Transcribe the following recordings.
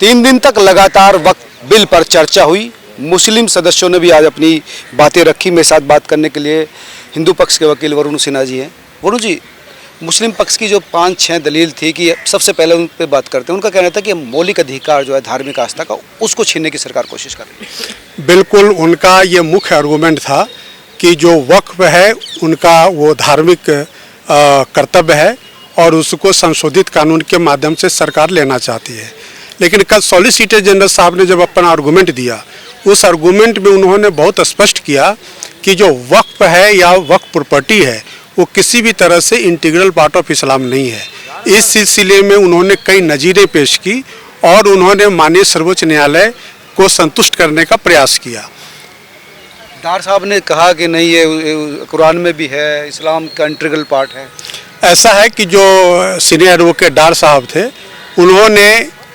3 दिन तक लगातार वक्फ बिल पर चर्चा हुई। मुस्लिम सदस्यों ने भी आज अपनी बातें रखी। मेरे साथ बात करने के लिए हिंदू पक्ष के वकील वरुण सिन्हा जी हैं। वरुण जी, मुस्लिम पक्ष की जो 5-6 दलील थी कि सबसे पहले उन पर बात करते हैं। उनका कहना था कि मौलिक अधिकार जो है धार्मिक आस्था का, उसको छीनने की सरकार कोशिश कर रही है। बिल्कुल, उनका ये मुख्य आर्गूमेंट था कि जो वक्फ है उनका वो धार्मिक कर्तव्य है और उसको संशोधित कानून के माध्यम से सरकार लेना चाहती है। लेकिन कल सॉलिसिटर जनरल साहब ने जब अपना आर्गूमेंट दिया, उस आर्गूमेंट में उन्होंने बहुत स्पष्ट किया कि जो वक्फ है या वक्फ प्रॉपर्टी है वो किसी भी तरह से इंटीग्रल पार्ट ऑफ इस्लाम नहीं है। इस सिलसिले में उन्होंने कई नज़ीरें पेश की और उन्होंने माननीय सर्वोच्च न्यायालय को संतुष्ट करने का प्रयास किया। डार साहब ने कहा कि नहीं, ये कुरान में भी है, इस्लाम का इंटीग्रल पार्ट है। ऐसा है कि जो सीनियर एडवोकेट डार साहब थे, उन्होंने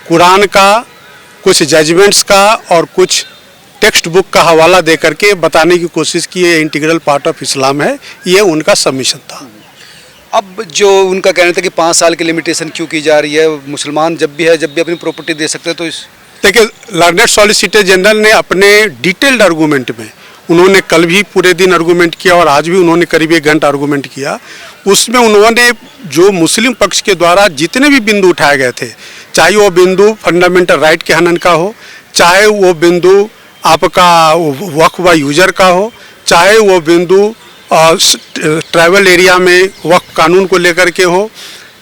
कुरान का, कुछ जजमेंट्स का और कुछ टेक्स्ट बुक का हवाला दे करके बताने की कोशिश की ये इंटीग्रल पार्ट ऑफ इस्लाम है। ये उनका सबमिशन था। अब जो उनका कहना था कि 5 साल की लिमिटेशन क्यों की जा रही है, मुसलमान जब भी अपनी प्रॉपर्टी दे सकते हैं, तो इस देखिए, लर्नेड सॉलिसिटर जनरल ने अपने डिटेल्ड आर्गूमेंट में, उन्होंने कल भी पूरे दिन आर्गूमेंट किया और आज भी उन्होंने करीब 1 घंटा आर्गूमेंट किया। उसमें उन्होंने जो मुस्लिम पक्ष के द्वारा जितने भी बिंदु उठाए गए थे, चाहे वो बिंदु फंडामेंटल राइट के हनन का हो, चाहे वो बिंदु आपका वक्फ व यूजर का हो, चाहे वो बिंदु ट्राइबल एरिया में वक्फ कानून को लेकर के हो,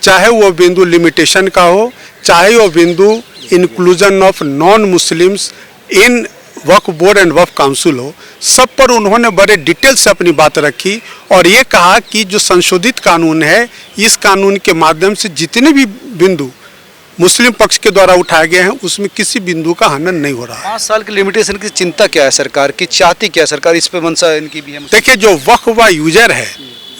चाहे वो बिंदु लिमिटेशन का हो, चाहे वो बिंदु inclusion of non Muslims in Waqf board and Waqf council हो, सब पर उन्होंने बड़े डिटेल से अपनी बात रखी और ये कहा कि जो संशोधित कानून है, इस कानून के माध्यम से जितने भी बिंदु मुस्लिम पक्ष के द्वारा उठाए गए हैं उसमें किसी बिंदु का हनन नहीं हो रहा है। 5 साल की लिमिटेशन की चिंता क्या है सरकार की, चाहती क्या सरकार, इस पे मंशा इनकी भी है? देखिए, जो वक्फ व यूजर है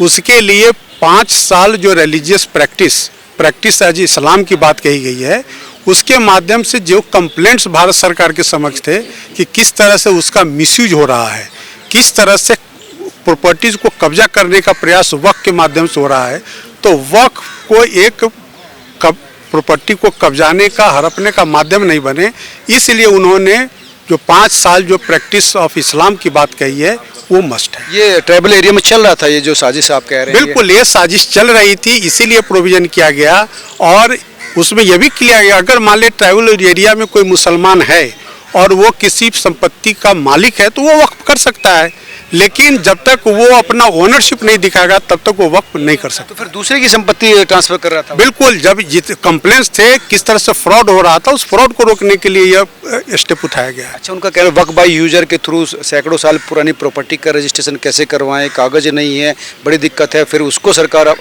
उसके लिए 5 साल जो रिलीजियस प्रैक्टिस एज इस्लाम की बात कही गई है, उसके माध्यम से जो कंप्लेंट्स भारत सरकार के समक्ष थे कि किस तरह से उसका मिसयूज हो रहा है, किस तरह से प्रॉपर्टीज को कब्जा करने का प्रयास वक्फ के माध्यम से हो रहा है, तो वक्फ को एक प्रॉपर्टी को कब्जाने का, हड़पने का माध्यम नहीं बने, इसलिए उन्होंने जो 5 साल जो प्रैक्टिस ऑफ इस्लाम की बात कही है वो मस्ट है। ये ट्राइबल एरिया में चल रहा था, ये जो साजिश आप कह रहे हैं? बिल्कुल, ये साजिश चल रही थी, इसीलिए प्रोविजन किया गया और उसमें यह भी किया गया, अगर मान ले ट्राइबल एरिया में कोई मुसलमान है और वो किसी संपत्ति का मालिक है तो वो वक्फ कर सकता है, लेकिन जब तक वो अपना ओनरशिप नहीं दिखाएगा तब तक वो वक्फ नहीं कर सकता। तो फिर दूसरे की संपत्ति ट्रांसफर कर रहा था? बिल्कुल, जब कंप्लेंट्स थे किस तरह से फ्रॉड हो रहा था, उस फ्रॉड को रोकने के लिए यह स्टेप उठाया गया। अच्छा, उनका कहना वक्फ बाय यूजर के थ्रू सैकड़ों साल पुरानी प्रॉपर्टी का रजिस्ट्रेशन कैसे करवाएं, कागज नहीं है, बड़ी दिक्कत है, फिर उसको सरकार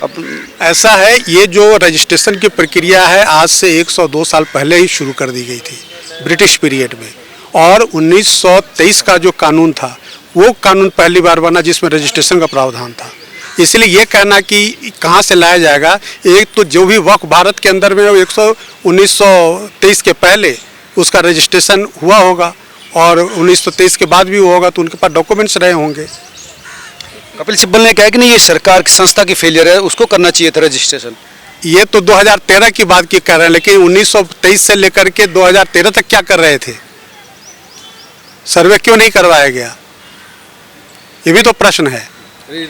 ऐसा है, ये जो रजिस्ट्रेशन की प्रक्रिया है आज से 102 साल पहले ही शुरू कर दी गई थी ब्रिटिश पीरियड में, और 1923 का जो कानून था वो कानून पहली बार बना जिसमें रजिस्ट्रेशन का प्रावधान था। इसलिए ये कहना कि कहाँ से लाया जाएगा, एक तो जो भी वक्फ भारत के अंदर में 1923 के पहले उसका रजिस्ट्रेशन हुआ होगा और 1923 के बाद भी हुआ होगा, तो उनके पास डॉक्यूमेंट्स रहे होंगे। कपिल सिब्बल ने कहा कि नहीं, ये सरकार की संस्था की फेलियर है, उसको करना चाहिए था रजिस्ट्रेशन। ये तो 2013 की बात की कर रहे हैं, लेकिन 1923 से लेकर के 2013 तक क्या कर रहे थे, सर्वे क्यों नहीं करवाया गया, ये भी तो प्रश्न है।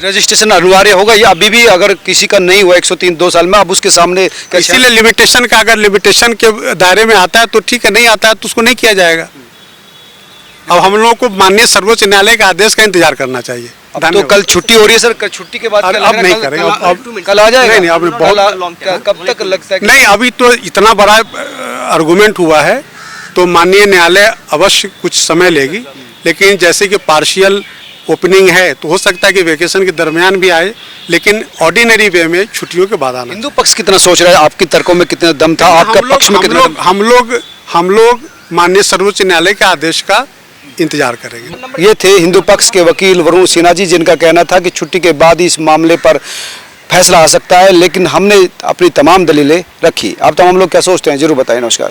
रजिस्ट्रेशन अनिवार्य होगा या अभी भी अगर किसी का नहीं हुआ 103 साल में, अब उसके सामने इसीलिए लिमिटेशन का, अगर लिमिटेशन के दायरे में आता है तो ठीक है, नहीं आता है तो उसको नहीं किया जाएगा। अब हम लोगों को माननीय सर्वोच्च न्यायालय के आदेश का इंतजार करना चाहिए। अब तो कल छुट्टी हो रही है सर, कल छुट्टी के बाद अब नहीं करेंगे, अब कल आ जाएगा? नहीं, अब बहुत, कब तक लगता है? नहीं, अभी तो इतना बड़ा आर्गूमेंट हुआ है तो माननीय न्यायालय अवश्य कुछ समय लेगी, लेकिन जैसे कि पार्शियल ओपनिंग है तो हो सकता है कि वेकेशन के दरमियान भी आए, लेकिन ऑर्डिनरी वे में छुट्टियों के बाद आना। हिंदू पक्ष कितना सोच रहा है, आपके तर्कों में कितना दम था, आपका पक्ष में कितना दम? हम लोग माननीय सर्वोच्च न्यायालय के आदेश का इंतजार करेंगे। ये थे हिंदू पक्ष के वकील वरुण सिन्हा जी, जिनका कहना था कि छुट्टी के बाद ही इस मामले पर फैसला आ सकता है, लेकिन हमने अपनी तमाम दलीलें रखी। आप तमाम लोग क्या सोचते हैं जरूर बताएं। नमस्कार।